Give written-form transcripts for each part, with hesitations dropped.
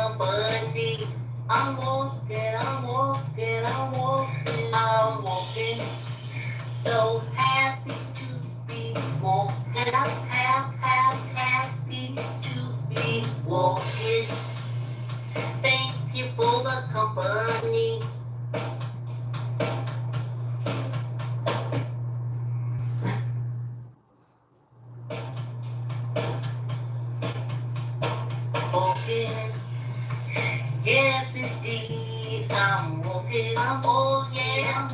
company. I'm walking, I'm walking, I'm walking, I'm walking. So happy to be walking, happy to be walking. Thank you for the company. Walking, yes indeed, I'm walking, oh yeah,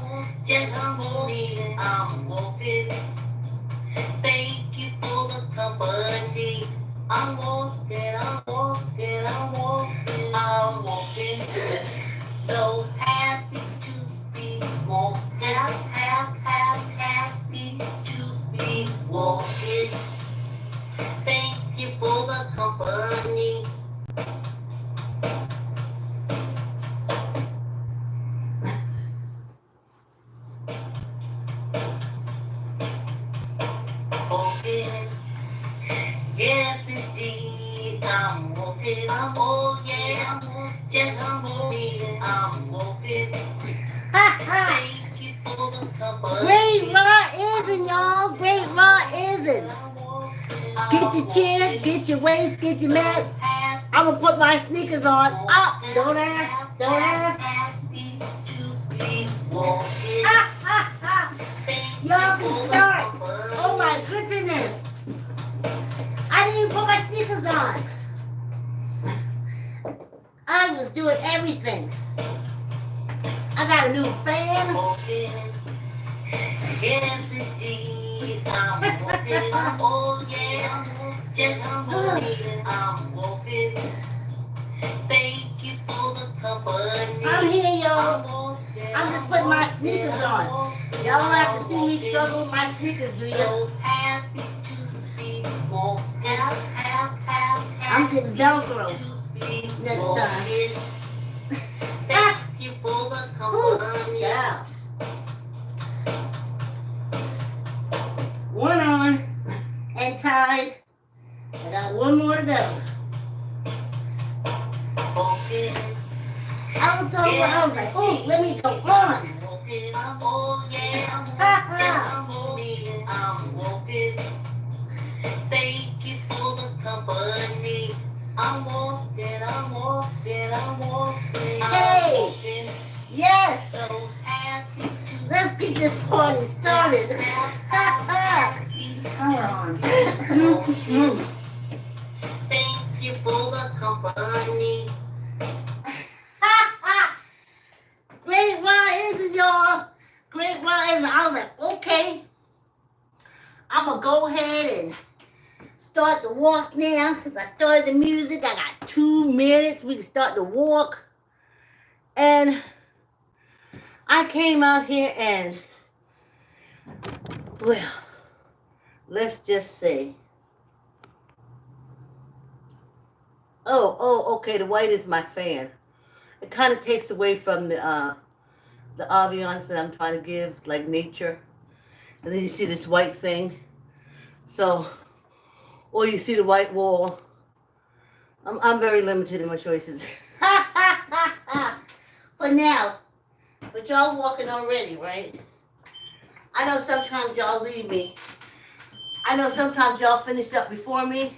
yes I'm walking, I'm walking. Thank you for the company. I'm walking, I'm walking, I'm walking, I'm walking. So happy to be walking, happy to be walking. Thank you for the company. Walking, yes indeed, I'm walking, oh yeah, yes I'm walking, I'm walking. Thank you for the company. Great Raw isn't, y'all. Great Raw isn't. Get your chair, get your weights, get your mats. I'm gonna put my sneakers on. Up. Don't ask. Don't ask. Y'all can start. Oh my goodness. I didn't even put my sneakers on. I was doing everything. I got a new fan. Yes, indeed, I'm walking, oh yeah, yes, I'm walking. Thank you for the company. I'm here, y'all. I'm just putting my sneakers on. Y'all don't have to see me struggle with my sneakers, do you? So happy to be walking, I'm getting Velcro next time. Thank you for the company. Yeah. One on and tied. I got one more to go. I was told I was like, oh, let me go on. Oh yeah, I'm walking. Thank you for the company. I'm walking, I'm walking, I'm walking. Hey, yes. So happy. Let's get this party started. Come on. Thank you for the company. Great Rising, y'all. Great Rising. I was like, okay. I'm going to go ahead and start the walk now because I started the music. I got 2 minutes. We can start the walk. And I came out here and, well, let's just say. Oh, okay. The white is my fan. It kind of takes away from the ambiance that I'm trying to give, like nature. And then you see this white thing. So, or you see the white wall. I'm very limited in my choices. For now. But y'all walking already, right? I know sometimes y'all leave me. I know sometimes y'all finish up before me.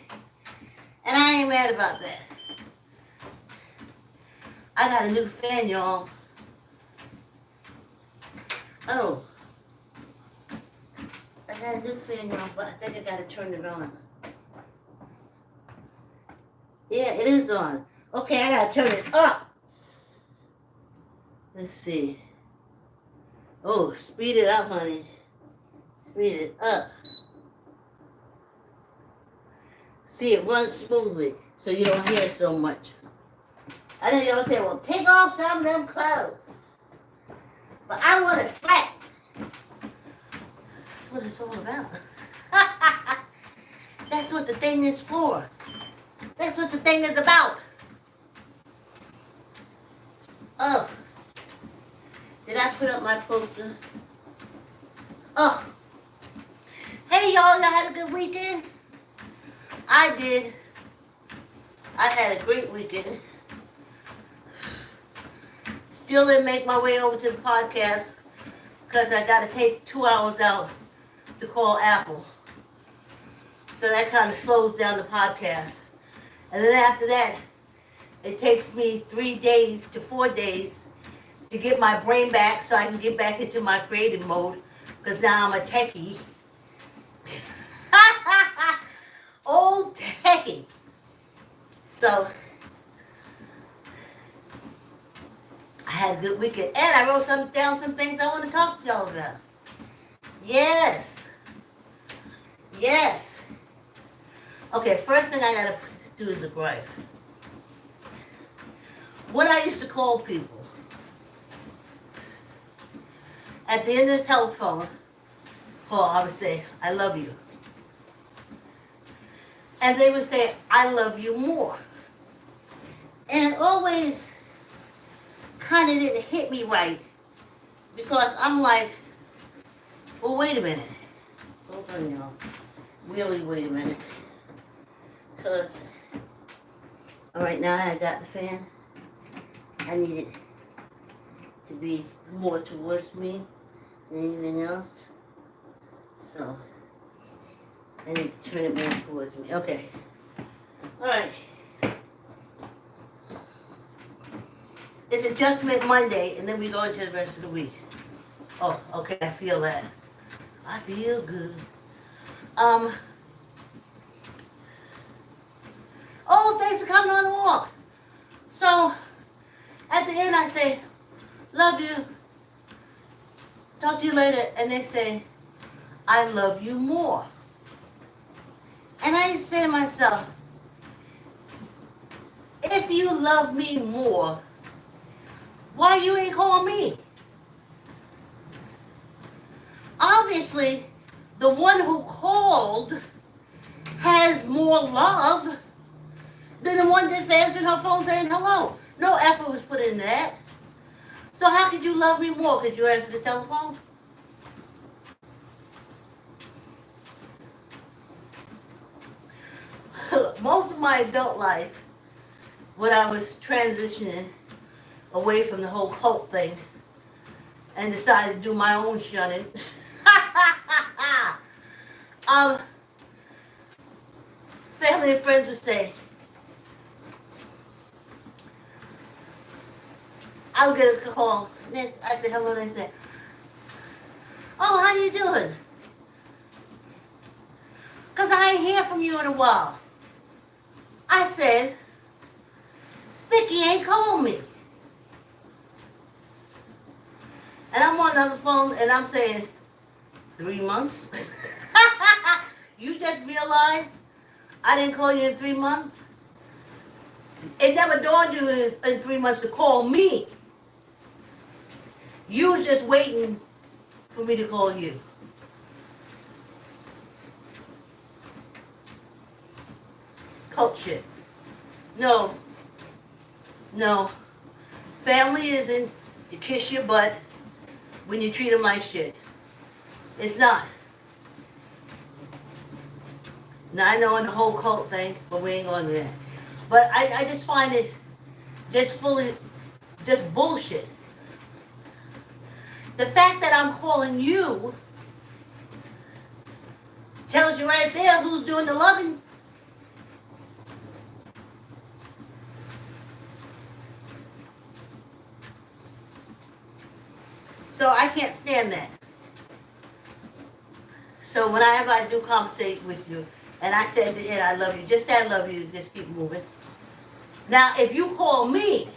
And I ain't mad about that. I got a new fan, y'all. Oh. I got a new fan, y'all, but I think I gotta turn it on. Yeah, it is on. Okay, I gotta turn it up. Let's see. Oh, speed it up, honey. Speed it up. See, it runs smoothly, so you don't hear it so much. I know y'all say, well, take off some of them clothes. But I want to sweat. That's what it's all about. That's what the thing is for. That's what the thing is about. Oh. Did I put up my poster? Oh. Hey, y'all had a good weekend? I did. I had a great weekend. Still didn't make my way over to the podcast because I got to take 2 hours out to call Apple. So that kind of slows down the podcast. And then after that, it takes me 3 days to 4 days to get my brain back so I can get back into my creative mode because now I'm a techie. Old techie. So I had a good weekend. And I wrote down some things I want to talk to y'all about. Yes. Yes. Okay, first thing I gotta do is a gripe. What I used to call people at the end of the telephone call, I would say, I love you. And they would say, I love you more. And it always kind of didn't hit me right because I'm like, well, wait a minute. Hold on, y'all. Really, wait a minute. Because, all right, now I got the fan. I need it to be more towards me than anything else. So, I need to turn it more towards me. Okay. All right. It's Adjustment Monday, and then we go into the rest of the week. Oh, okay, I feel that. I feel good. Oh, thanks for coming on the walk. So, at the end I say, love you. Talk to you later. And they say, I love you more. And I used to say to myself, if you love me more, why you ain't call me? Obviously, the one who called has more love than the one just answering her phone saying hello. No effort was put into that. So how could you love me more? Could you answer the telephone? Most of my adult life, when I was transitioning away from the whole cult thing and decided to do my own shunning, family and friends would say, I would get a call. And I say hello, and they say, oh, how you doing? Because I ain't hear from you in a while. I said, Vicki ain't called me. And I'm on the other phone, and I'm saying, 3 months? You just realized I didn't call you in 3 months? It never dawned you in 3 months to call me. You was just waiting for me to call you. Cult shit. No. No. Family isn't to kiss your butt when you treat them like shit. It's not. Now I know in the whole cult thing, but we ain't going to that. But I just find it just bullshit. The fact that I'm calling you tells you right there who's doing the loving. So I can't stand that. So whenever I do conversate with you, and I say at the end, I love you, just say I love you, just keep moving. Now, if you call me,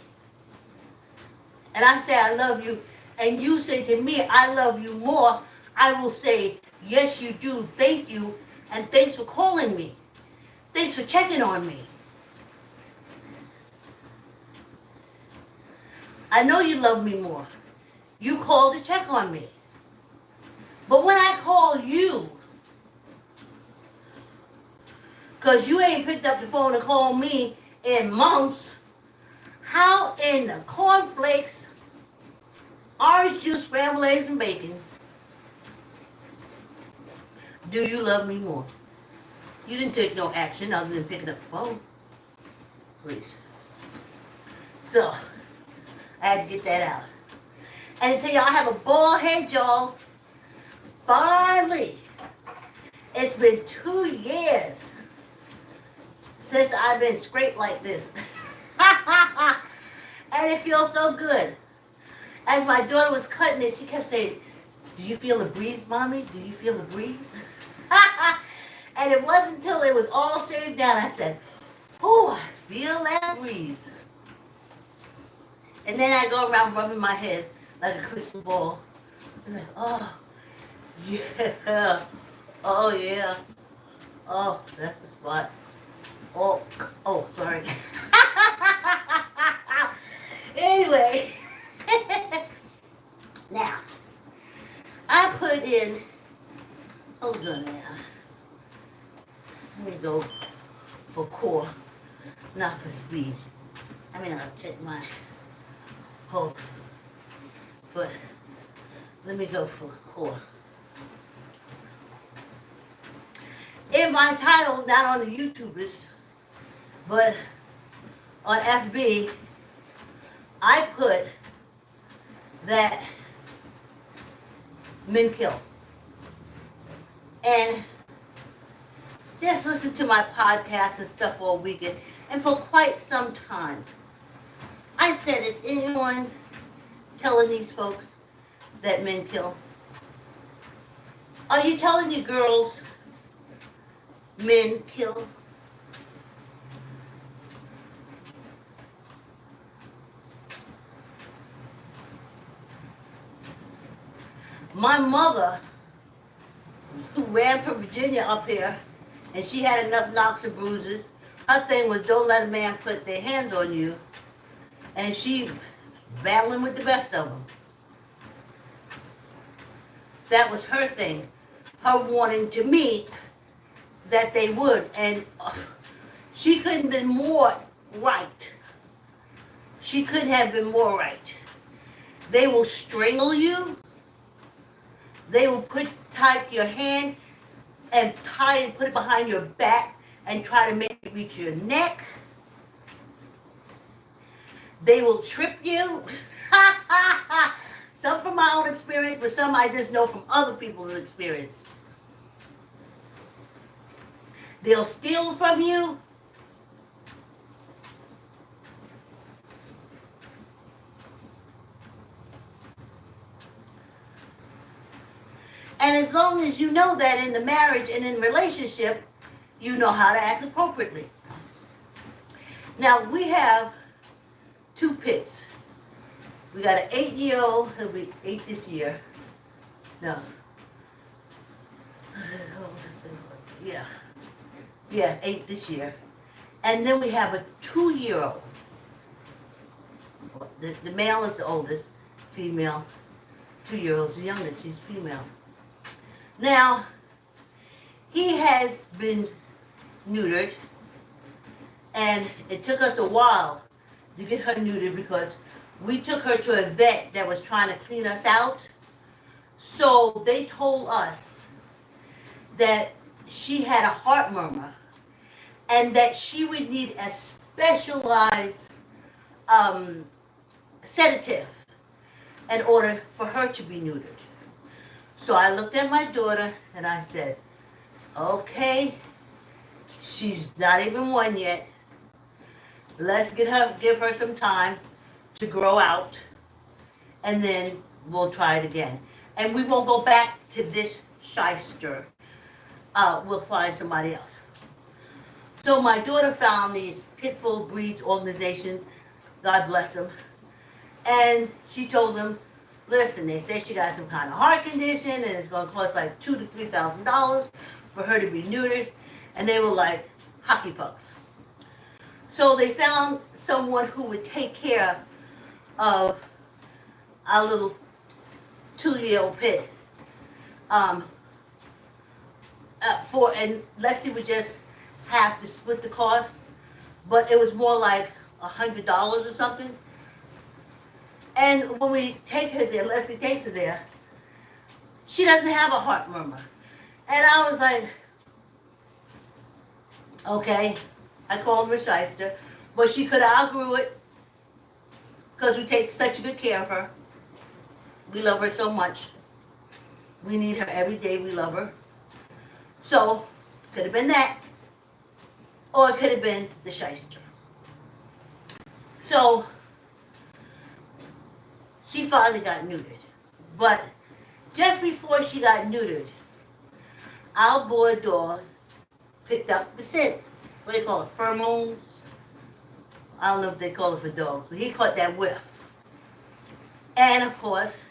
and I say I love you, and you say to me, I love you more, I will say, yes, you do, thank you, and thanks for calling me. Thanks for checking on me. I know you love me more. You called to check on me. But when I call you, because you ain't picked up the phone and called me in months, how in the cornflakes, orange juice, scrambled eggs, and bacon do you love me more? You didn't take no action other than picking up the phone. Please. So, I had to get that out. And until y'all have a bald head, y'all, finally, it's been 2 years since I've been scraped like this. And it feels so good. As my daughter was cutting it, she kept saying, "Do you feel the breeze, Mommy? Do you feel the breeze?" And it wasn't until it was all shaved down I said, "Oh, I feel that breeze." And then I go around rubbing my head like a crystal ball. I'm like, oh, yeah. Oh, yeah. Oh, that's the spot. Oh, sorry. Anyway, now, I put in, hold on now. Let me go for core, not for speed. I mean, I'll check my pulse, but let me go for core. In my title, not on the YouTubers, but on FB, I put that men kill. And just listen to my podcast and stuff all weekend. And for quite some time, I said, is anyone telling these folks that men kill? Are you telling your girls men kill? My mother, who ran from Virginia up here, and she had enough knocks and bruises, her thing was don't let a man put their hands on you, and she battling with the best of them. That was her thing, her wanting to me that they would, and she couldn't have been more right. She couldn't have been more right. They will strangle you. They will take your hand and tie and put it behind your back and try to make it reach your neck. They will trip you. Some from my own experience, but some I just know from other people's experience. They'll steal from you. And as long as you know that in the marriage and in relationship, you know how to act appropriately. Now, we have 2 pits. We got an 8-year-old, he'll be 8 this year. No. Yeah, 8 this year. And then we have a 2-year-old. The male is the oldest, female. 2-year-old's the youngest, she's female. Now, he has been neutered, and it took us a while to get her neutered because we took her to a vet that was trying to clean us out. So they told us that she had a heart murmur and that she would need a specialized sedative in order for her to be neutered. So I looked at my daughter and I said, okay, she's not even 1 yet. Let's give her some time to grow out, and then we'll try it again. And we won't go back to this shyster. We'll find somebody else. So my daughter found these pit bull breeds organization, God bless them, and she told them, listen, they say she got some kind of heart condition and it's going to cost like $2,000 to $3,000 for her to be neutered. And they were like hockey pucks. So they found someone who would take care of our little 2-year-old pit. And Leslie would just have to split the cost, but it was more like $100 or something. And when we take her there, Leslie takes her there, she doesn't have a heart murmur. And I was like, okay. I called her a shyster, but she could have outgrew it. because we take such good care of her. We love her so much. We need her every day. We love her. So, could have been that. Or it could have been the shyster. So, she finally got neutered. But just before she got neutered, our boy dog picked up the scent. What do they call it? Pheromones? I don't know if they call it for dogs, but he caught that whiff. And of course,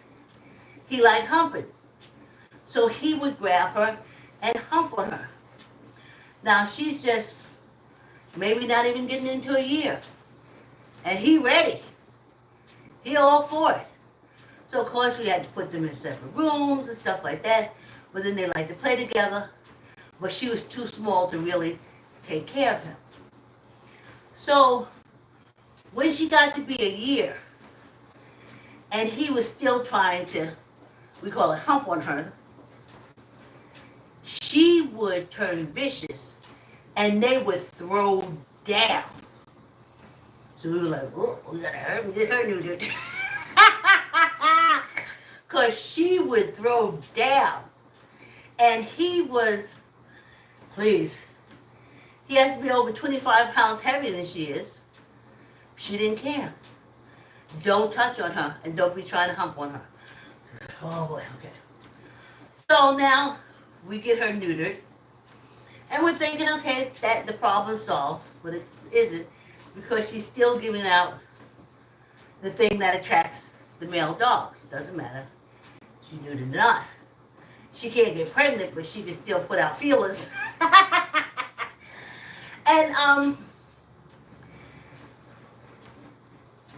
he liked humping. So he would grab her and hump on her. Now she's just maybe not even getting into a year. And he ready. He all for it. So of course we had to put them in separate rooms and stuff like that. But then they like to play together. But she was too small to really take care of him. So when she got to be a year, and he was still trying to, we call it hump on her, she would turn vicious and they would throw down. So we were like, oh, we gotta hurt and get her neutered. Because she would throw down. And he was, please, he has to be over 25 pounds heavier than she is. She didn't care. Don't touch on her and don't be trying to hump on her. Oh boy, okay. So now we get her neutered. And we're thinking, okay, that the problem's solved, but it isn't, because she's still giving out the thing that attracts the male dogs. Doesn't matter. She neutered or not. She can't get pregnant, but she can still put out feelers. And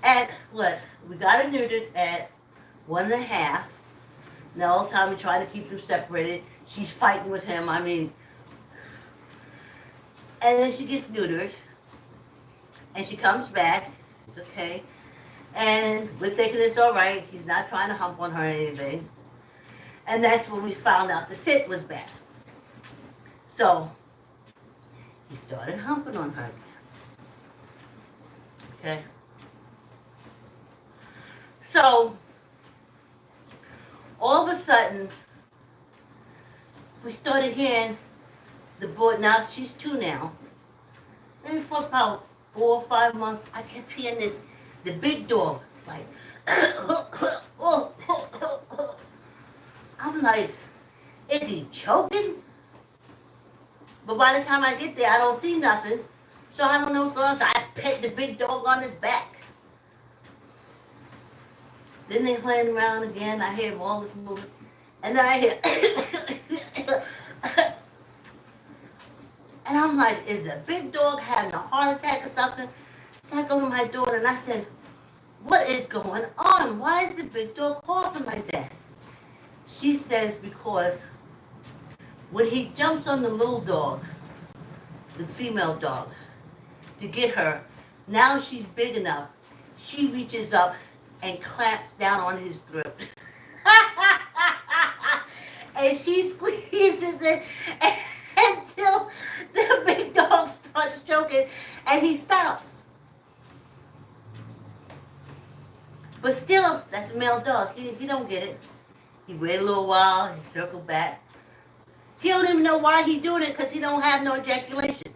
at what? We got her neutered at 1.5. And all the time we try to keep them separated. She's fighting with him. I mean, and then she gets neutered. And she comes back. It's okay. And we're thinking it's all right. He's not trying to hump on her or anything. And that's when we found out the scent was bad. So he started humping on her again. Okay. So all of a sudden, we started hearing the boy. Now she's 2 now. Maybe for about 4 or 5 months, I kept hearing this, the big dog, like, I'm like, is he choking? But by the time I get there, I don't see nothing. So I don't know what's going on. So I pet the big dog on his back. Then they playing around again. I hear all this moving. And then I hear, and I'm like, is the big dog having a heart attack or something? So I go to my daughter and I said, what is going on? Why is the big dog coughing like that? She says because when he jumps on the little dog, the female dog, to get her, now she's big enough, she reaches up and clamps down on his throat. And she squeezes it until the big dog starts choking and he stops. But still, that's a male dog. He don't get it. He wait a little while, he circle back. He don't even know why he doing it because he don't have no ejaculation.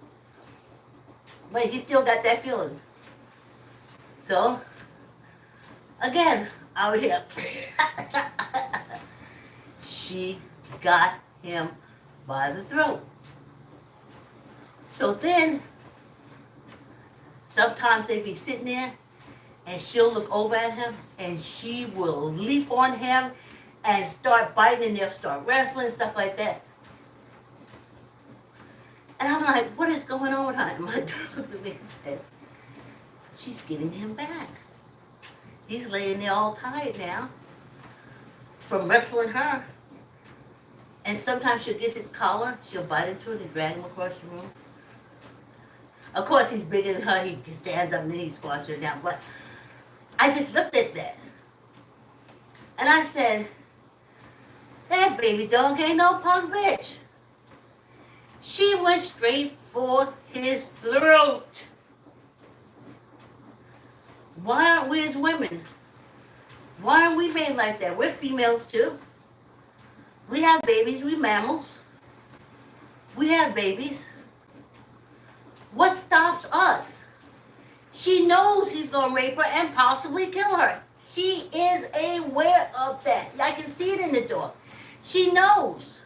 But he still got that feeling. So, again, out here. She got him by the throat. So then, sometimes they be sitting there and she'll look over at him and she will leap on him and start biting and they'll start wrestling, stuff like that. And I'm like, what is going on with her? And my daughter looked at me and said, she's getting him back. He's laying there all tired now from wrestling her. And sometimes she'll get his collar, she'll bite into it and drag him across the room. Of course, he's bigger than her. He stands up and then he squats her down. But I just looked at that. And I said, that baby dog ain't no punk bitch. She went straight for his throat. Why aren't we as women? Why aren't we made like that? We're females too. We have babies. We mammals. We have babies. What stops us? She knows he's going to rape her and possibly kill her. She is aware of that. I can see it in the door. She knows.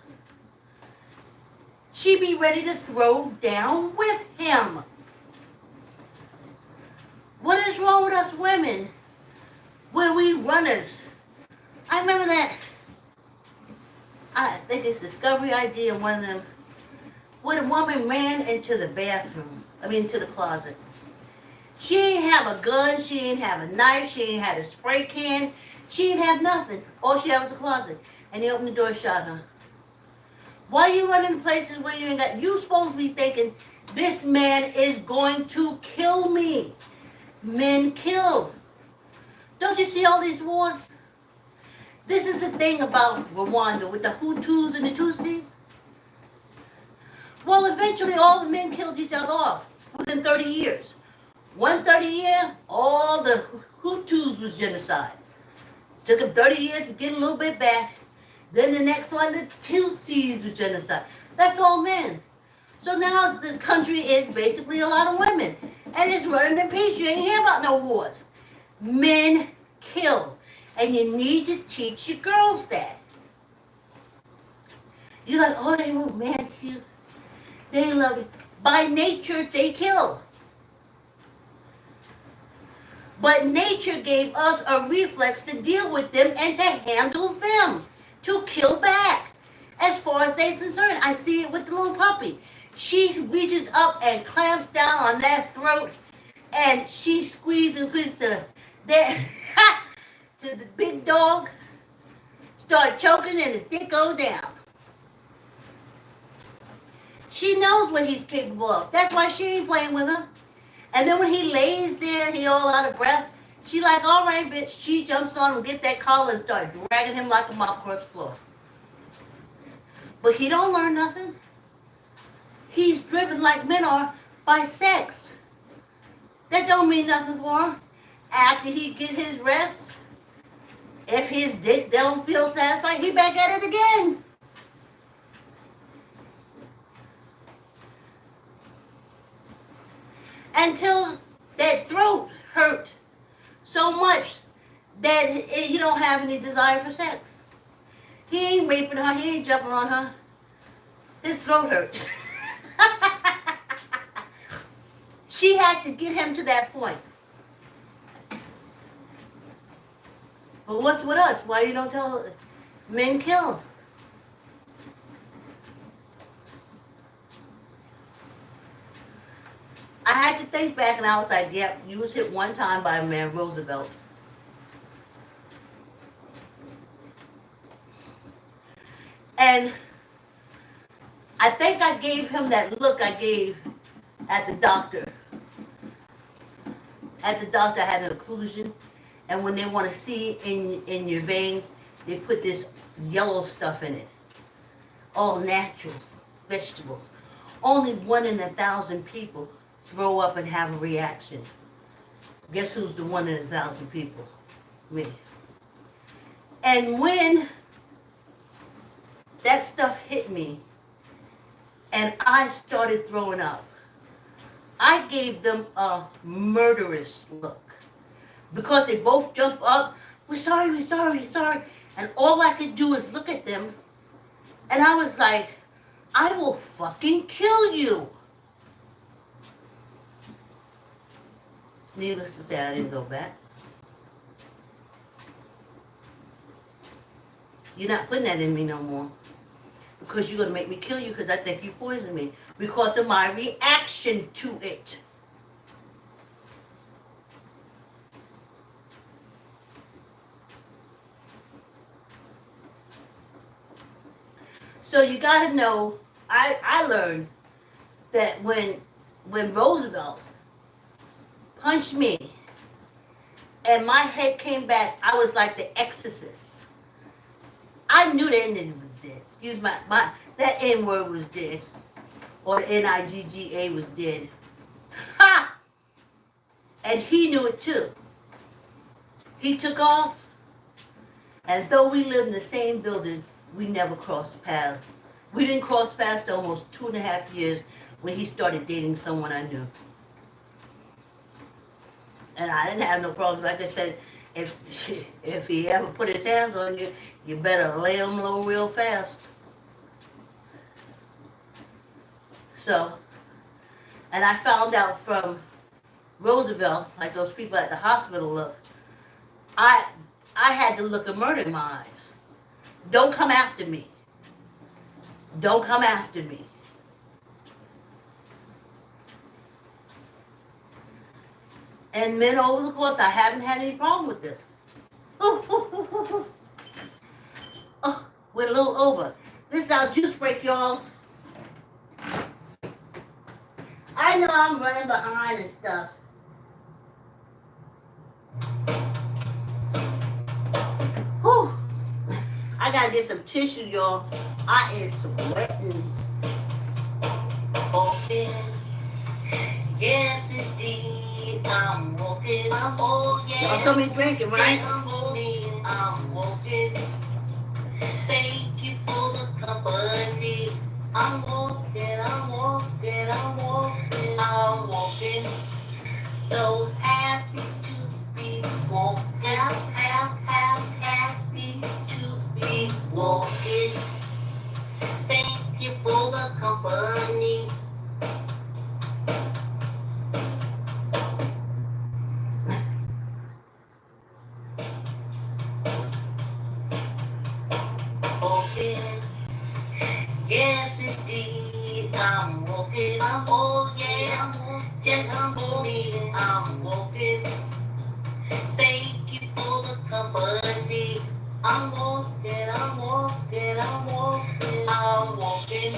She be ready to throw down with him. What is wrong with us women? Where we runners? I remember that. I think it's Discovery ID of one of them. Where the woman ran into the bathroom. To the closet. She ain't have a gun. She ain't have a knife. She ain't had a spray can. She ain't have nothing. All she had was a closet. And they opened the door and shot her. Why you running to places where you ain't got... You supposed to be thinking, this man is going to kill me. Men killed. Don't you see all these wars? This is the thing about Rwanda with the Hutus and the Tutsis. Well, eventually all the men killed each other off within 30 years. 130 year, all the Hutus was genocide. Took them 30 years to get a little bit back. Then the next one, the Tutsis was genocide. That's all men. So now the country is basically a lot of women. And it's running in peace. You ain't hear about no wars. Men kill. And you need to teach your girls that. You're like, oh, they romance you. They love you. By nature, they kill. But nature gave us a reflex to deal with them and to handle them. To kill back. As far as they're concerned. I see it with the little puppy. She reaches up and clamps down on that throat. And she squeezes to the big dog. Start choking and his dick go down. She knows what he's capable of. That's why she ain't playing with him. And then when he lays there, he all out of breath, she like, all right, bitch. She jumps on him, get that collar and start dragging him like a mop across the floor. But he don't learn nothing. He's driven like men are by sex. That don't mean nothing for him. After he get his rest, if his dick don't feel satisfied, he back at it again. Until that throat hurt so much that he don't have any desire for sex. He ain't raping her. He ain't jumping on her. His throat hurts. She has to get him to that point. But what's with us? Why you don't tell men killed? I had to think back and I was like, yep, you was hit one time by a man, Roosevelt. And I think I gave him that look I gave at the doctor. At the doctor, I had an occlusion. And when they want to see in your veins, they put this yellow stuff in it. All natural, vegetable. Only 1 in 1,000 people throw up and have a reaction. Guess who's the 1 in 1,000 people? Me. And when that stuff hit me and I started throwing up, I gave them a murderous look. Because they both jumped up, we're sorry. And all I could do is look at them. And I was like, I will fucking kill you. Needless to say, I didn't go back. You're not putting that in me no more. Because you're going to make me kill you because I think you poisoned me. Because of my reaction to it. So you got to know, I learned that when Roosevelt punched me and my head came back, I was like the exorcist. I knew the ending was dead. Excuse my that N-word was dead. Or the Nigga was dead. Ha! And he knew it too. He took off, and though we lived in the same building, we never crossed paths. We didn't cross paths for almost 2.5 years when he started dating someone I knew. And I didn't have no problem. Like I said, if he ever put his hands on you, you better lay him low real fast. So, and I found out from Roosevelt, like those people at the hospital look, I had to look a murder in my eyes. Don't come after me. Don't come after me. And men over the course, I haven't had any problem with it. Oh, we're a little over. This is our juice break, y'all. I know I'm running behind and stuff. Whew. I gotta get some tissue, y'all. I am sweating. Walking, yes indeed, I'm walking, oh yeah. Y'all saw me drinking, right? Yes, I'm walking. Thank you for the company. I'm walking, I'm walking, I'm walking, I'm walking. So happy to be walking, happy to be walking. Thank you for the company. Walking, yes indeed, I'm walking, oh yeah, just for me, I'm walking. Thank you for the company. I'm walking, I'm walking, I'm walking, I'm walking.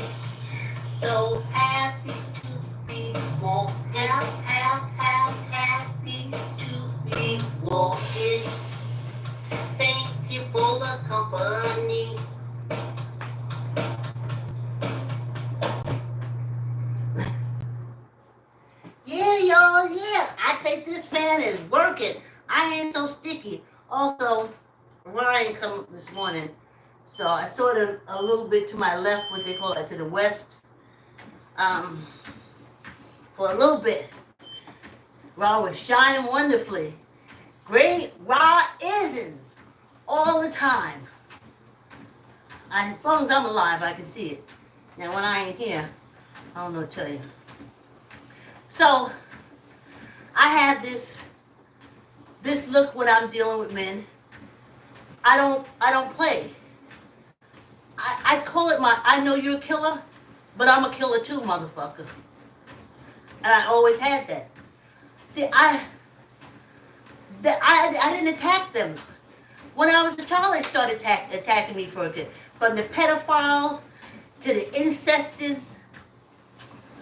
So happy to be walking, happy to be walking. Thank you for the company. Yeah, y'all, yeah. I think this fan is working. I ain't so sticky. Also, Ryan come up this morning. So I sort of a little bit to my left, what they call it, to the west. For a little bit. Ra was shining wonderfully. Great Ra isn't all the time. As long as I'm alive, I can see it. Now when I ain't here, I don't know what to tell you. So I have this look when I'm dealing with men. I don't play. I call it I know you're a killer, but I'm a killer too, motherfucker. And I always had that. See, I didn't attack them. When I was a child, they started attacking me for a kid. From the pedophiles to the incestors.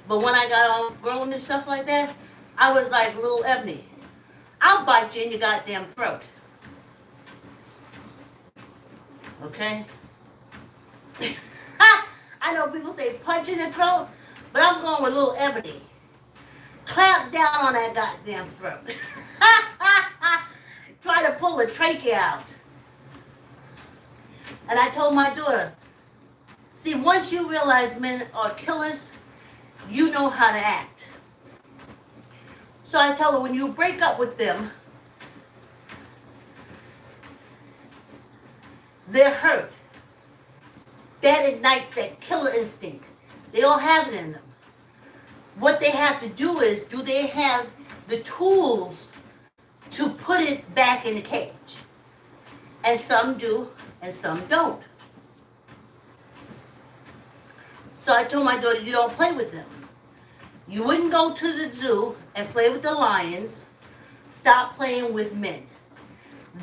But when I got all grown and stuff like that, I was like little Ebony. I'll bite you in your goddamn throat. Okay? I know people say punch in the throat, but I'm going with little Ebony. Clamp down on that goddamn throat. Try to pull the trachea out. And I told my daughter, see, once you realize men are killers, you know how to act. So I tell her, when you break up with them, they're hurt. That ignites that killer instinct. They all have it in them. What they have to do is, do they have the tools to put it back in the cage? And some do, and some don't. So I told my daughter, you don't play with them. You wouldn't go to the zoo and play with the lions. Stop playing with men.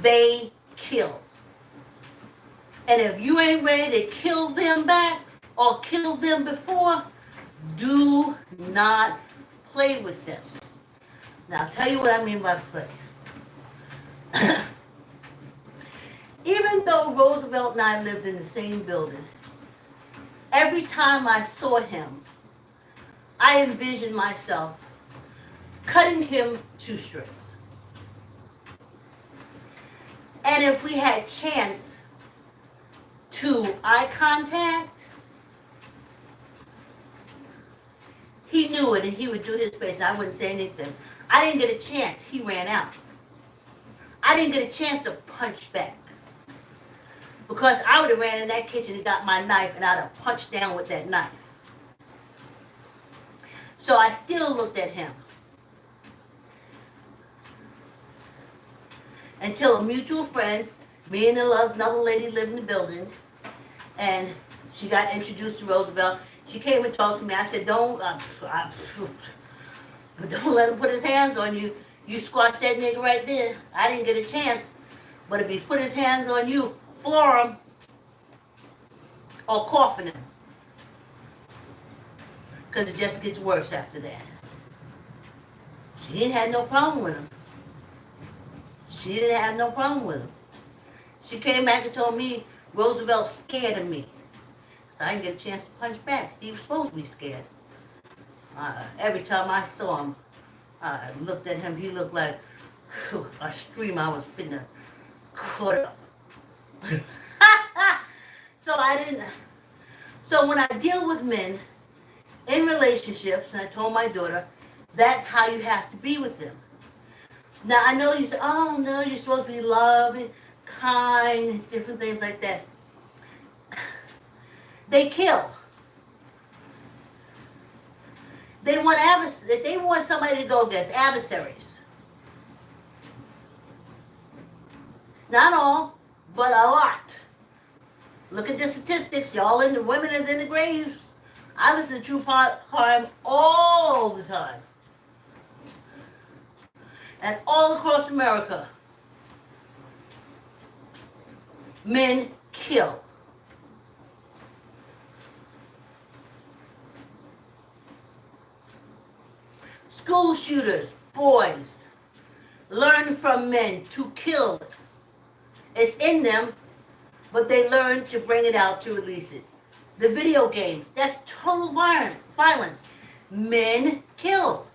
They kill. And if you ain't ready to kill them back or kill them before, do not play with them. Now, I'll tell you what I mean by play. Even though Roosevelt and I lived in the same building, every time I saw him, I envisioned myself cutting him to strips. And if we had chance to eye contact, he knew it and he would do his face. I wouldn't say anything. I didn't get a chance. He ran out. I didn't get a chance to punch back. Because I would have ran in that kitchen and got my knife and I'd have punched down with that knife. So I still looked at him. Until a mutual friend, me and another lady lived in the building, and she got introduced to Roosevelt. She came and talked to me. I said, don't let him put his hands on you. You squash that nigga right there. I didn't get a chance. But if he put his hands on you, floor him or coffin him. Because it just gets worse after that. She didn't have no problem with him. She didn't have no problem with him. She came back and told me Roosevelt scared of me. So I didn't get a chance to punch back. He was supposed to be scared. Every time I saw him, I looked at him, he looked like a stream I was finna cut up. So when I deal with men in relationships, and I told my daughter, that's how you have to be with them. Now, I know you say, oh, no, you're supposed to be loving, kind, different things like that. They kill. They want somebody to go against, adversaries. Not all, but a lot. Look at the statistics. Y'all in the women is in the graves. I listen to true crime all the time. And all across America, men kill. School shooters, boys, learn from men to kill. It's in them, but they learn to bring it out to release it. The video games, that's total violence. Men kill.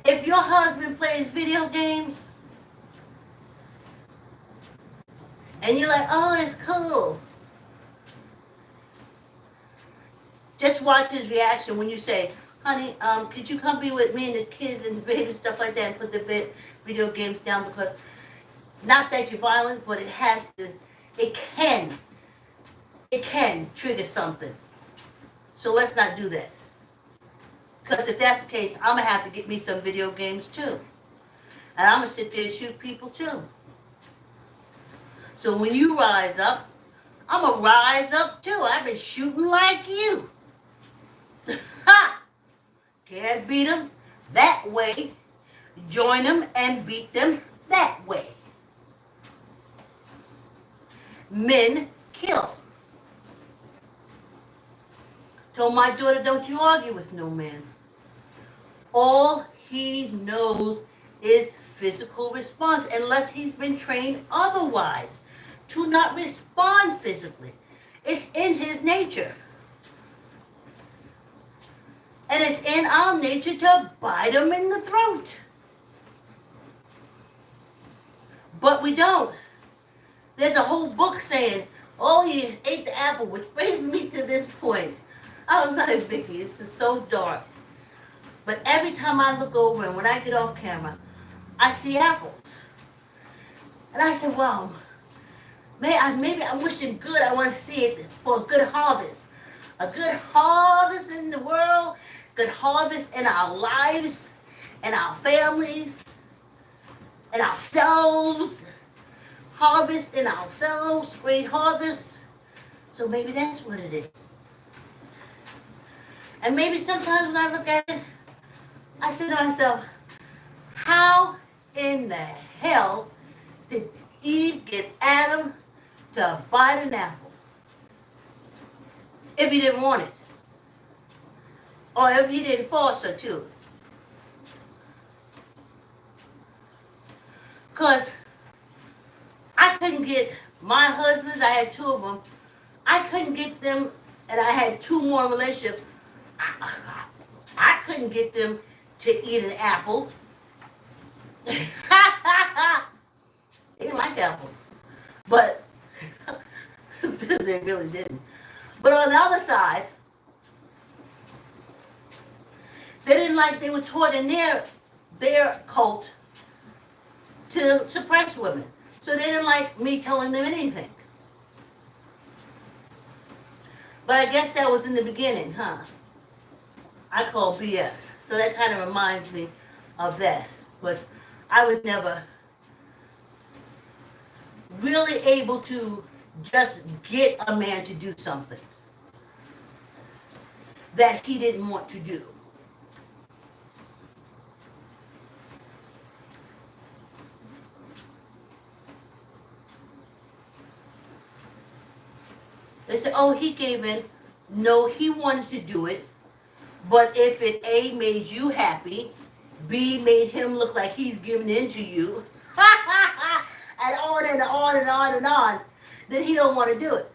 If your husband plays video games, and you're like, oh, it's cool. Just watch his reaction when you say, honey, could you come be with me and the kids and the baby stuff like that and put the video games down, because not that you're violent, but it can trigger something. So let's not do that. Because if that's the case, I'm going to have to get me some video games too. And I'm going to sit there and shoot people too. So when you rise up, I'm going to rise up too. I've been shooting like you. Ha! Can't beat them that way. Join them and beat them that way. Men kill. Told my daughter, don't you argue with no man. All he knows is physical response, unless he's been trained otherwise to not respond physically. It's in his nature. And it's in our nature to bite him in the throat. But we don't. There's a whole book saying, oh, you ate the apple, which brings me to this point. I was like, Vicki, this is so dark. But every time I look over and when I get off camera, I see apples. And I said, well, maybe I'm wishing good. I want to see it for a good harvest. A good harvest in the world, good harvest in our lives, in our families, in ourselves. Harvest in ourselves, great harvest. So maybe that's what it is. And maybe sometimes when I look at it, I say to myself, how in the hell did Eve get Adam to bite an apple? If he didn't want it. Or if he didn't force her to. Because I couldn't get my husbands, I had 2 of them, I couldn't get them, and I had 2 more relationships, I couldn't get them to eat an apple. They didn't like apples. But they really didn't. But on the other side, they didn't like, they were taught in their cult to suppress women. So they didn't like me telling them anything. But I guess that was in the beginning, huh? I call BS. So that kind of reminds me of that. Was I was never really able to just get a man to do something that he didn't want to do. They said, oh, he gave in. No, he wanted to do it. But if it A, made you happy, B, made him look like he's giving in to you, and on and on and on and on, then he don't want to do it.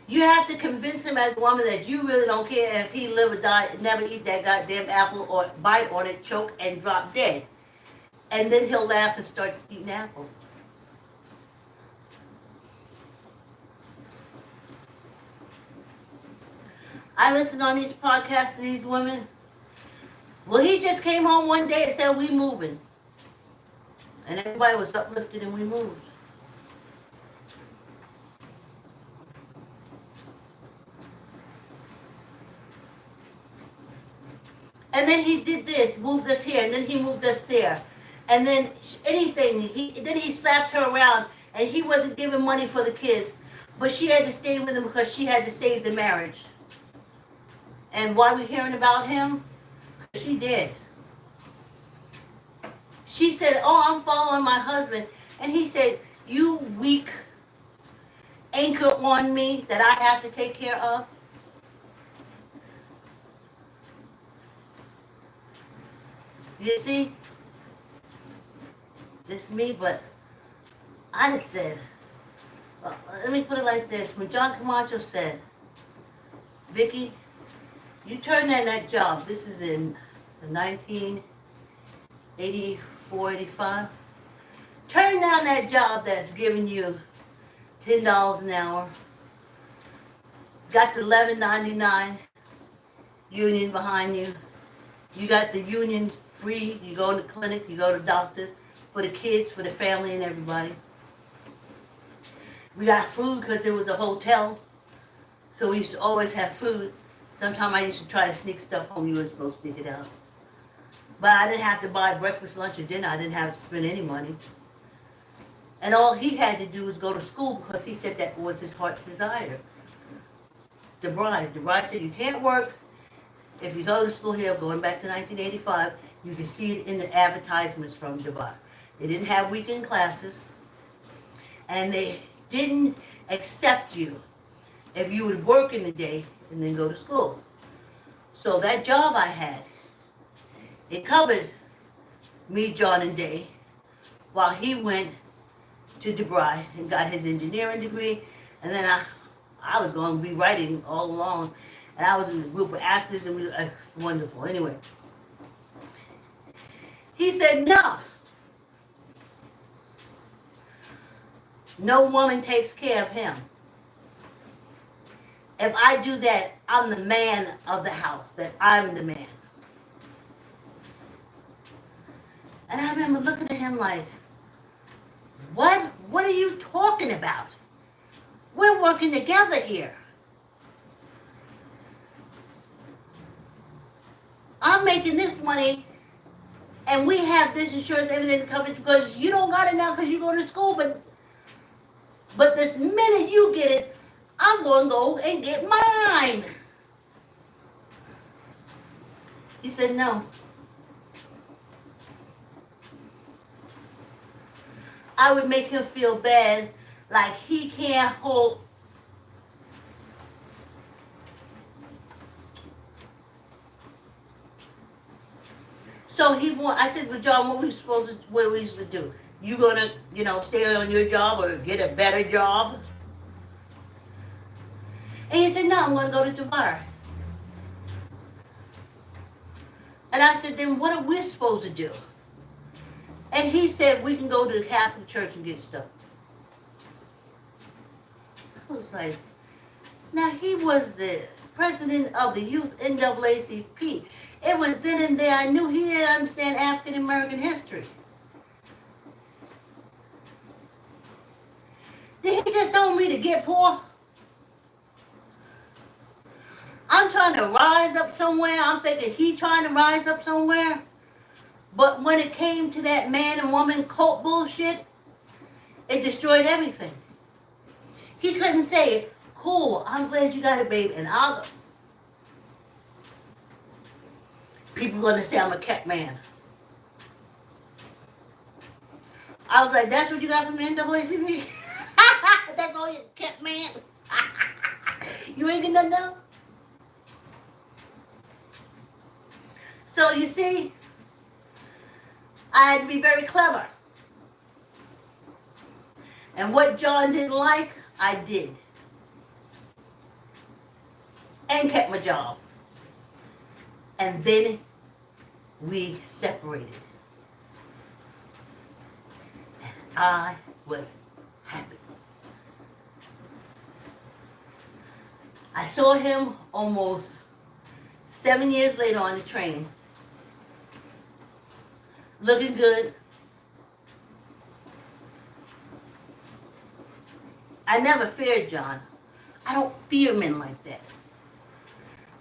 You have to convince him as a woman that you really don't care if he live or die, never eat that goddamn apple or bite on it, choke, and drop dead. And then he'll laugh and start eating apple. I listen on these podcasts to these women. Well, he just came home one day and said, we moving. And everybody was uplifted and we moved. And then he did this, moved us here, and then he moved us there. And then anything, then he slapped her around, and he wasn't giving money for the kids. But she had to stay with him because she had to save the marriage. And why are we hearing about him? She did. She said, oh, I'm following my husband. And he said, you weak anchor on me that I have to take care of. You see? Just me, but I just said, let me put it like this. When John Camacho said, Vicki, you turn down that job. This is in 1984, 85. Turn down that job that's giving you $10 an hour. Got the $11.99 union behind you. You got the union free. You go to the clinic. You go to the doctor. For the kids, for the family, and everybody. We got food because it was a hotel. So we used to always have food. Sometimes I used to try to sneak stuff home. You weren't supposed to sneak it out. But I didn't have to buy breakfast, lunch, or dinner. I didn't have to spend any money. And all he had to do was go to school because he said that was his heart's desire. The bride said, you can't work. If you go to school here, going back to 1985, you can see it in the advertisements from Dubai. They didn't have weekend classes. And they didn't accept you if you would work in the day and then go to school. So that job I had, it covered me, John, and Day while he went to Dubai and got his engineering degree. And then I was going to be writing all along. And I was in a group of actors, and we were wonderful. Anyway, he said, no. No woman takes care of him. If I do that, I'm the man of the house, that I'm the man. And I remember looking at him like, what? What are you talking about? We're working together here. I'm making this money, and we have this insurance, everything covered because you don't got it now because you're going to school, but this minute you get it, I'm going to go and get mine. He said, no. I would make him feel bad, like he can't hold. So I said, well, John, what are we supposed to do? You gonna, stay on your job or get a better job? And he said, no, I'm gonna go to Dubai. And I said, then what are we supposed to do? And he said, we can go to the Catholic Church and get stuff. I was like, now he was the president of the youth NAACP. It was then and there I knew he didn't understand African American history. Did he just told me to get poor? I'm trying to rise up somewhere. I'm thinking he trying to rise up somewhere. But when it came to that man and woman cult bullshit, it destroyed everything. He couldn't say, cool, I'm glad you got a baby, and I'll go. People gonna say I'm a cat man. I was like, that's what you got from the NAACP? That's all you cat man? You ain't get nothing else? So you see, I had to be very clever. And what John didn't like, I did. And kept my job. And then we separated. And I was happy. I saw him almost 7 years later on the train. Looking good. I never feared John. I don't fear men like that.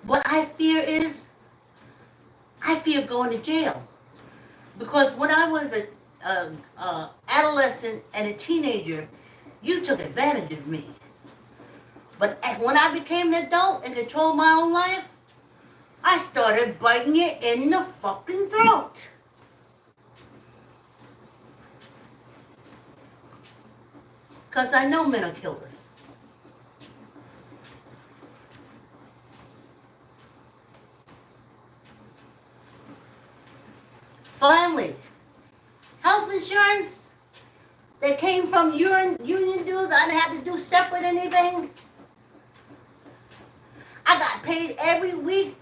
What I fear is, I fear going to jail. Because when I was an adolescent and a teenager, you took advantage of me. But when I became an adult and controlled my own life, I started biting you in the fucking throat. Because I know men are killers. Finally, health insurance that came from union dues, I didn't have to do separate anything. I got paid every week.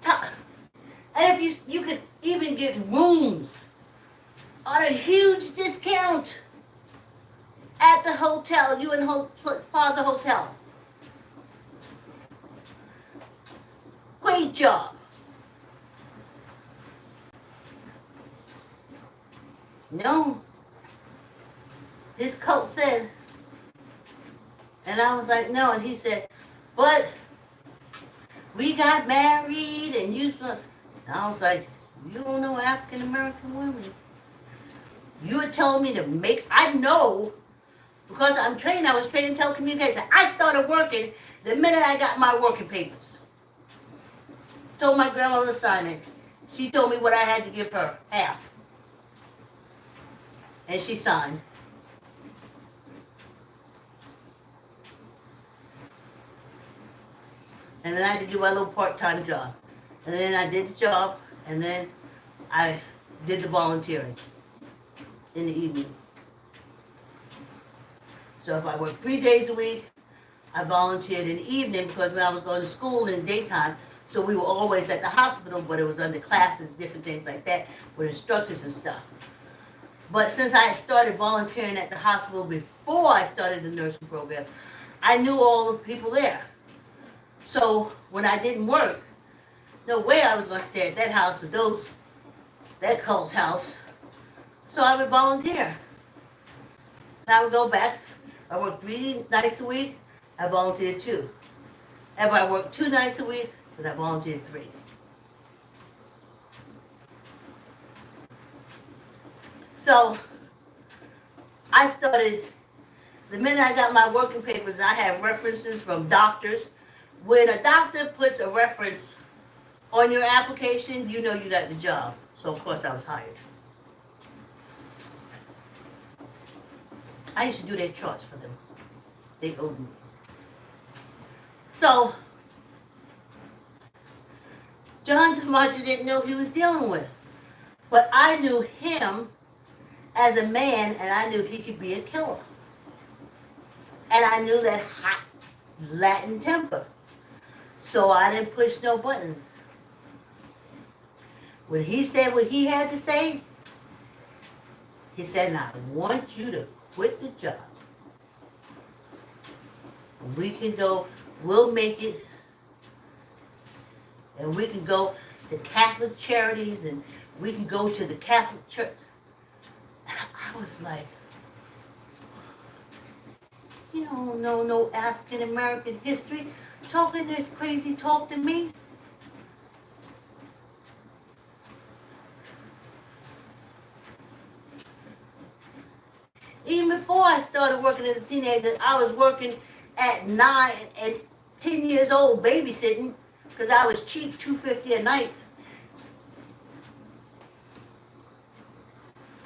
And if you could even get rooms on a huge discount at the hotel, Plaza Hotel. Great job. No. His coach said, and I was like, no, and he said, but we got married and you saw. I was like, you don't know African American women. You were telling me to make, I know, because I was trained in telecommunications. I started working the minute I got my working papers. Told my grandmother to sign it. She told me what I had to give her, half. And she signed. And then I had to do my little part-time job. And then I did the job, and then I did the volunteering in the evening. So if I worked 3 days a week, I volunteered in the evening because when I was going to school in the daytime, so we were always at the hospital, but it was under classes, different things like that, with instructors and stuff. But since I started volunteering at the hospital before I started the nursing program, I knew all the people there. So when I didn't work, no way I was going to stay at that house or that cult's house. So I would volunteer. And I would go back. I worked 3 nights a week. I volunteered 2. If I worked 2 nights a week, then I volunteered 3. So I started, the minute I got my working papers, I had references from doctors. When a doctor puts a reference on your application, you know you got the job. So of course I was hired. I used to do their charts for them. They owed me. So John DiMaggio didn't know who he was dealing with. But I knew him as a man, and I knew he could be a killer. And I knew that hot Latin temper. So I didn't push no buttons. When he said what he had to say, He said, and I want you to quit the job. We can go, we'll make it, and we can go to Catholic charities, and we can go to the Catholic church. I was like, you don't know no African American history, talking this crazy talk to me. Even before I started working as a teenager, I was working at 9 and 10 years old babysitting because I was cheap, $2.50 a night.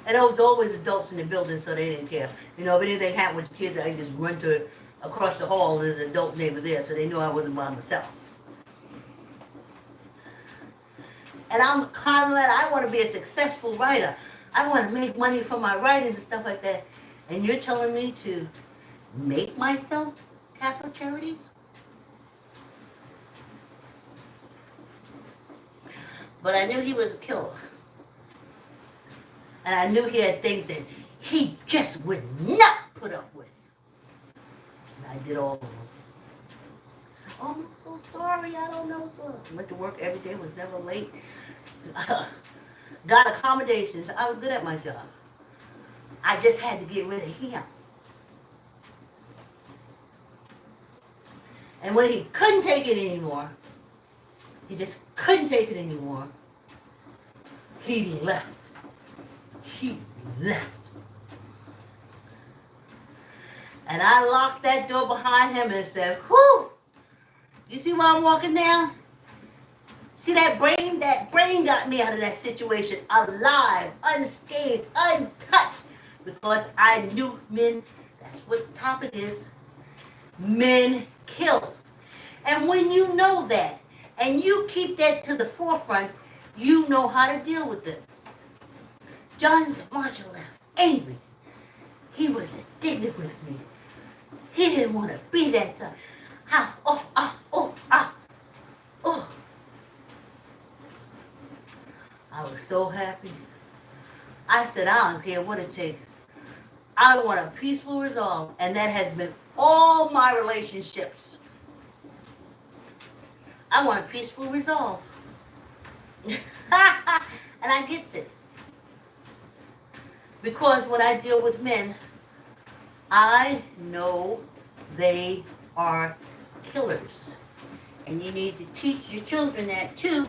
And there was always adults in the building, so they didn't care. You know, if anything happened with the kids, I could just run to across the hall. There's an adult neighbor there, so they knew I wasn't by myself. And I'm kind of like, I want to be a successful writer. I want to make money from my writings and stuff like that. And you're telling me to make myself Catholic charities? But I knew he was a killer. And I knew he had things that he just would not put up with. And I did all of them. I was like, oh, I'm so sorry, I don't know. I went to work every day, was never late. Got accommodations. I was good at my job. I just had to get rid of him. And when he couldn't take it anymore, he just couldn't take it anymore, he left. He left. And I locked that door behind him and said, whew, you see why I'm walking down? See that brain? That brain got me out of that situation alive, unscathed, untouched, because I knew men, that's what the topic is, men kill. And when you know that, and you keep that to the forefront, you know how to deal with it. John Marshall left angry. He was indignant with me. He didn't want to be that time. I was so happy. I said, I don't care what it takes. I want a peaceful resolve. And that has been all my relationships. I want a peaceful resolve. And I gets it. Because when I deal with men, I know they are killers. And you need to teach your children that too.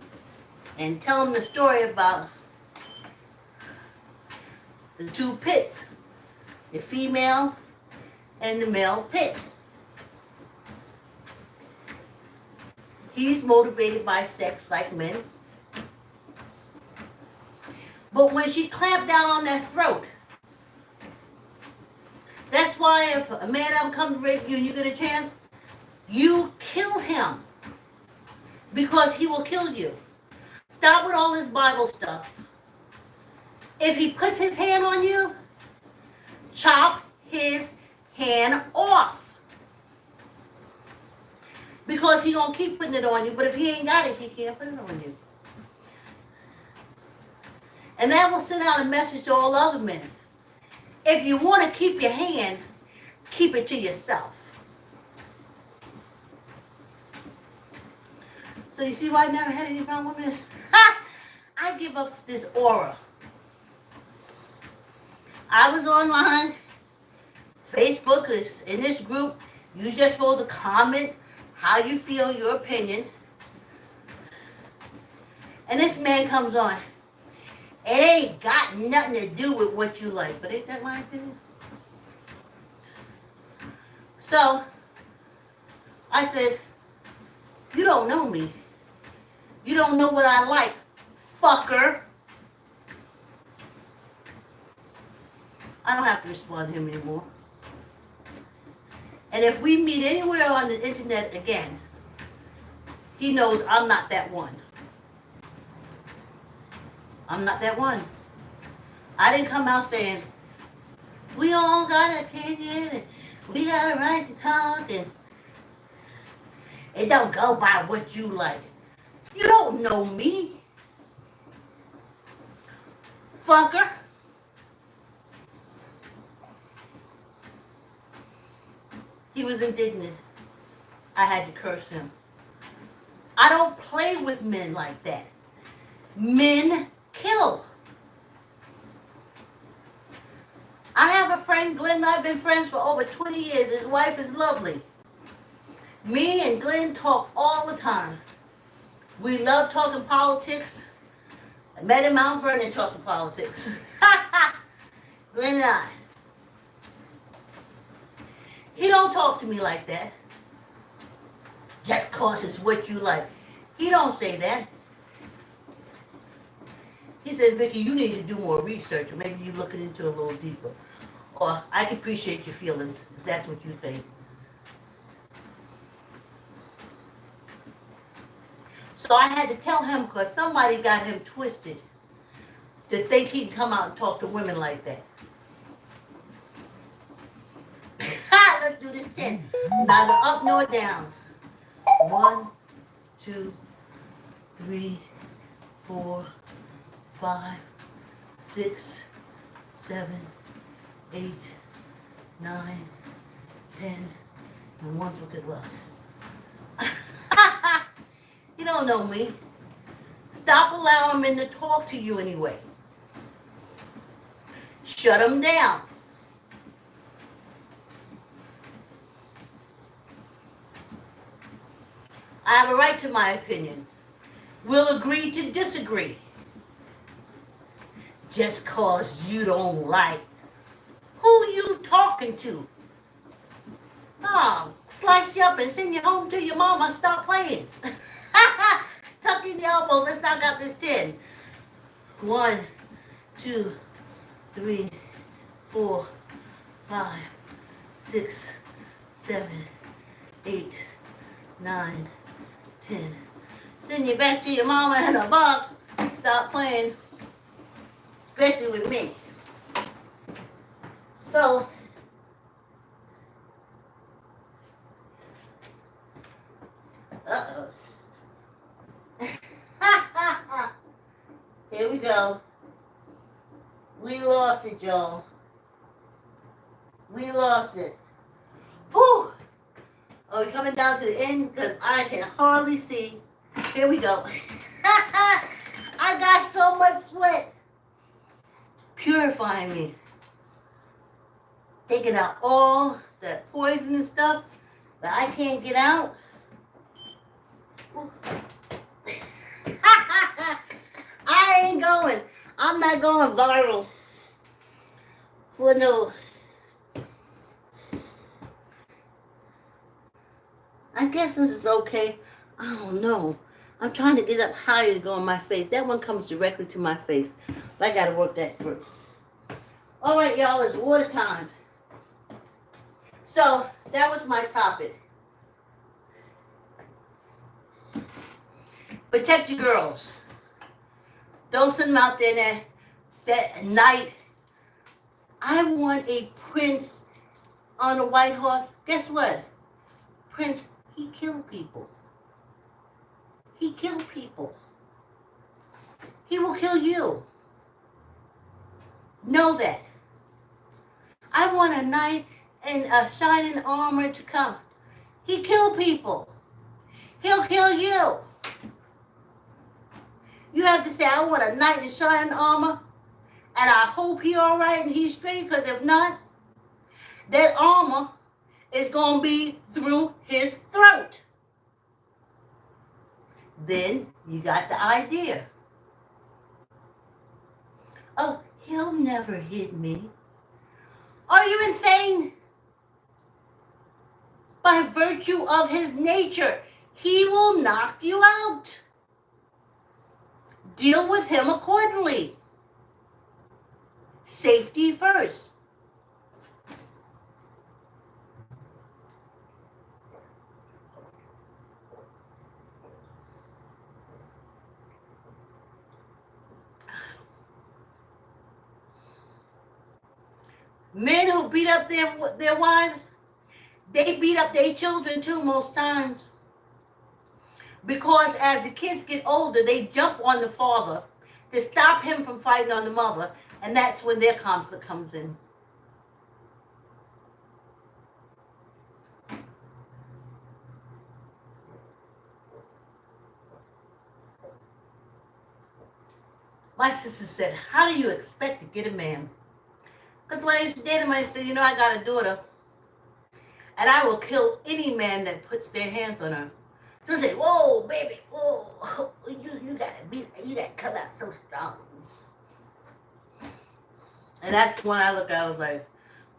And tell them the story about the two pits. The female and the male pit. He's motivated by sex like men. But when she clamped down on that throat, that's why if a man ever comes to rape you and you get a chance, you kill him. Because he will kill you. Stop with all this Bible stuff. If he puts his hand on you, chop his hand off. Because he gonna keep putting it on you, but if he ain't got it, he can't put it on you. And that will send out a message to all other men. If you want to keep your hand, keep it to yourself. So you see why I never had any problem with this? I give up this aura. I was online. Facebook is in this group. You're just supposed to comment how you feel, your opinion. And this man comes on. It ain't got nothing to do with what you like. But ain't that my opinion? So, I said, you don't know me. You don't know what I like, fucker. I don't have to respond to him anymore. And if we meet anywhere on the internet again, he knows I'm not that one. I'm not that one. I didn't come out saying, we all got an opinion and we got a right to talk and it don't go by what you like. You don't know me. Fucker. He was indignant. I had to curse him. I don't play with men like that. Men kill. I have a friend, Glenn and I have been friends for over 20 years. His wife is lovely. Me and Glenn talk all the time. We love talking politics. I met in Mount Vernon talking politics. Glenn and I. He don't talk to me like that. Just cause it's what you like. He don't say that. He says, Vicki, you need to do more research, or maybe you looking into it a little deeper. Or I can appreciate your feelings if that's what you think. So I had to tell him because somebody got him twisted to think he can come out and talk to women like that. Let's do this 10. Neither up nor down. 1, 2, 3, 4, 5, 6, 7, 8, 9, 10, and 1 for good luck. You don't know me. Stop allowing men to talk to you anyway. Shut them down. I have a right to my opinion. We'll agree to disagree. Just cause you don't like who you talking to. Oh, slice you up and send you home to your mama. Stop playing. Tuck in your elbows. Let's knock out this 10. 1, 2, 3, 4, 5, 6, 7, 8, 9, 10. Send you back to your mama in a box. Stop playing. Especially with me. So, uh-oh. Here we go. We lost it, y'all. We lost it. Whew. Are we coming down to the end? Because I can hardly see. Here we go. I got so much sweat. Purifying me. Taking out all that poison and stuff that I can't get out. I ain't going. I'm not going viral for no. I guess this is okay. I don't know. I'm trying to get up higher to go on my face. That one comes directly to my face. But I got to work that through. All right, y'all. It's water time. So that was my topic. Protect your girls. Don't send them out there that night. I want a prince on a white horse. Guess what? Prince, he killed people. He killed people. He will kill you. Know that. I want a knight in a shining armor to come. He killed people. He'll kill you. You have to say, I want a knight in shining armor, and I hope he's all right and he's straight, because if not, that armor is going to be through his throat. Then you got the idea. Oh, he'll never hit me. Are you insane? By virtue of his nature, he will knock you out. Deal with him accordingly. Safety first. Men who beat up their wives, they beat up their children too most times. Because as the kids get older, they jump on the father to stop him from fighting on the mother, and that's when their conflict comes in. My sister said, how do you expect to get a man? Because when I used to date him, I said, I got a daughter, and I will kill any man that puts their hands on her. So I say, whoa, baby, whoa, you gotta come out so strong. And that's when I look at it, I was like,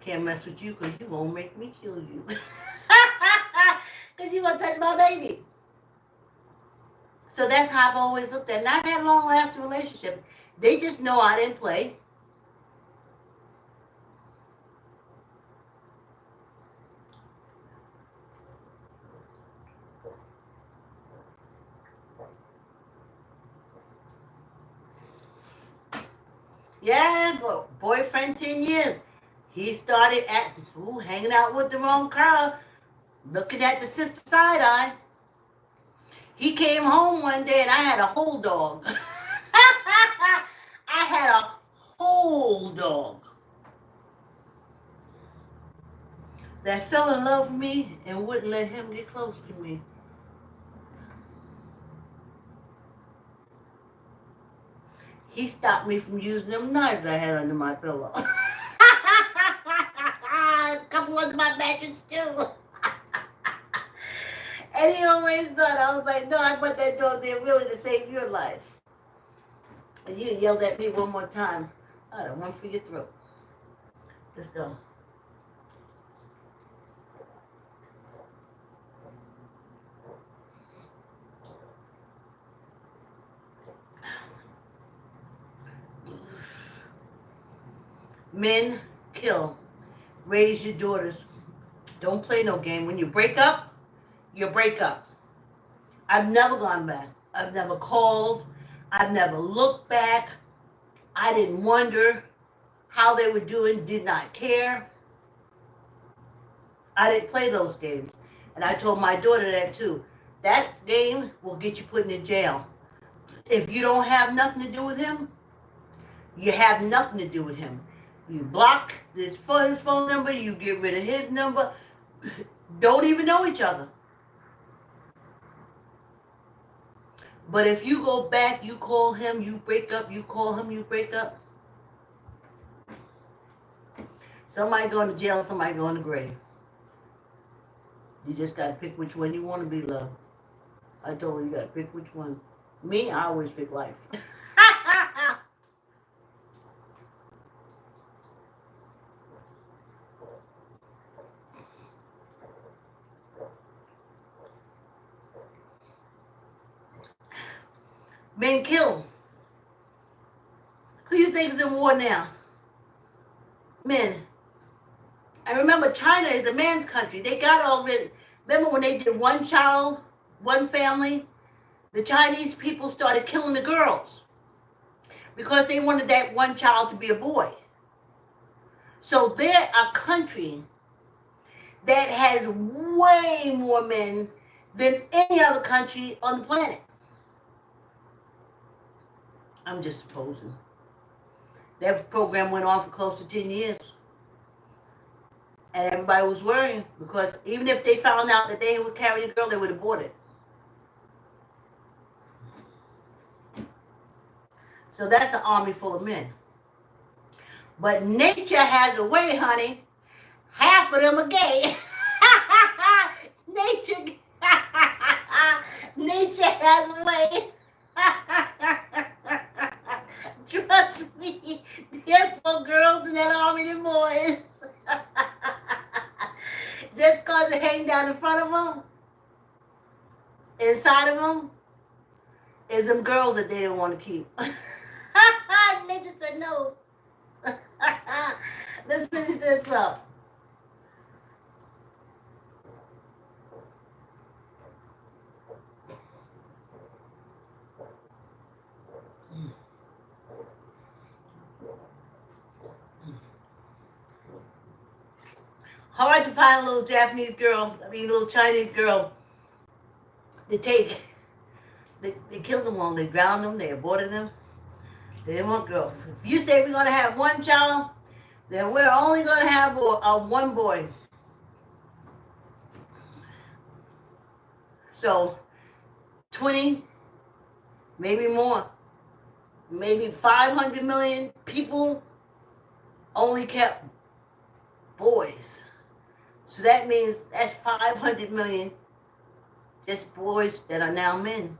can't mess with you because you gonna make me kill you. Because you gonna touch my baby. So that's how I've always looked at it. And I've had a long lasting relationship. They just know I didn't play. Yeah, but boyfriend 10 years. He started hanging out with the wrong crowd, looking at the sister side eye. He came home one day and I had a whole dog. I had a whole dog that fell in love with me and wouldn't let him get close to me. He stopped me from using them knives I had under my pillow. A couple under my mattress too. And he always thought, I was like, no, I put that dog there really to save your life. And you yelled at me one more time. I got one for your throat. Let's go. Men kill. Raise your daughters. Don't play no game. When you break up, you break up. I've never gone back. I've never called. I've never looked back. I didn't wonder how they were doing, did not care. I didn't play those games. And I told my daughter that too. That game will get you put in jail. If you don't have nothing to do with him, you have nothing to do with him. You block his phone number, you get rid of his number. Don't even know each other. But if you go back, you call him, you break up, you call him, you break up. Somebody going to jail, somebody going to grave. You just got to pick which one you want to be loved. I told her you got to pick which one. Me, I always pick life. Men killed. Who you think is in war now? Men. I remember China is a man's country. They got already. Remember when they did one child, one family? The Chinese people started killing the girls because they wanted that one child to be a boy. So they're a country that has way more men than any other country on the planet. I'm just supposing. That program went on for close to 10 years. And everybody was worrying because even if they found out that they would carry a girl, they would abort it. So that's an army full of men. But nature has a way, honey. Half of them are gay. Nature has a way. Trust me, there's more girls in that army than boys. Just because they hang down in front of them, inside of them, is them girls that they didn't want to keep. Nature said no. Let's finish this up. Hard to find a little little Chinese girl to take. They killed them all. They drowned them. They aborted them. They didn't want girls. If you say we're going to have one child, then we're only going to have one boy. So, 20, maybe more. maybe 500 million people only kept boys. So that means that's 500 million just boys that are now men.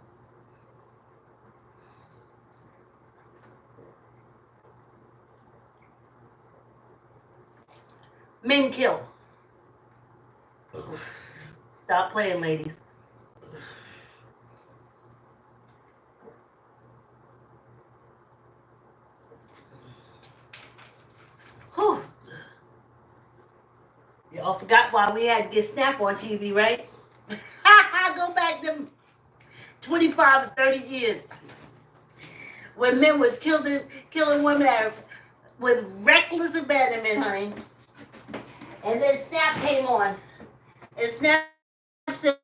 Men kill. Stop playing, ladies. Whew. Y'all forgot why we had to get Snap on TV, right? Go back to 25 or 30 years when men was killing women with reckless abandonment, honey. And then Snap came on. And Snap said,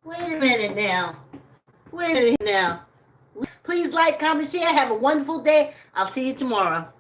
wait a minute now. Wait a minute now. Please like, comment, share. Have a wonderful day. I'll see you tomorrow.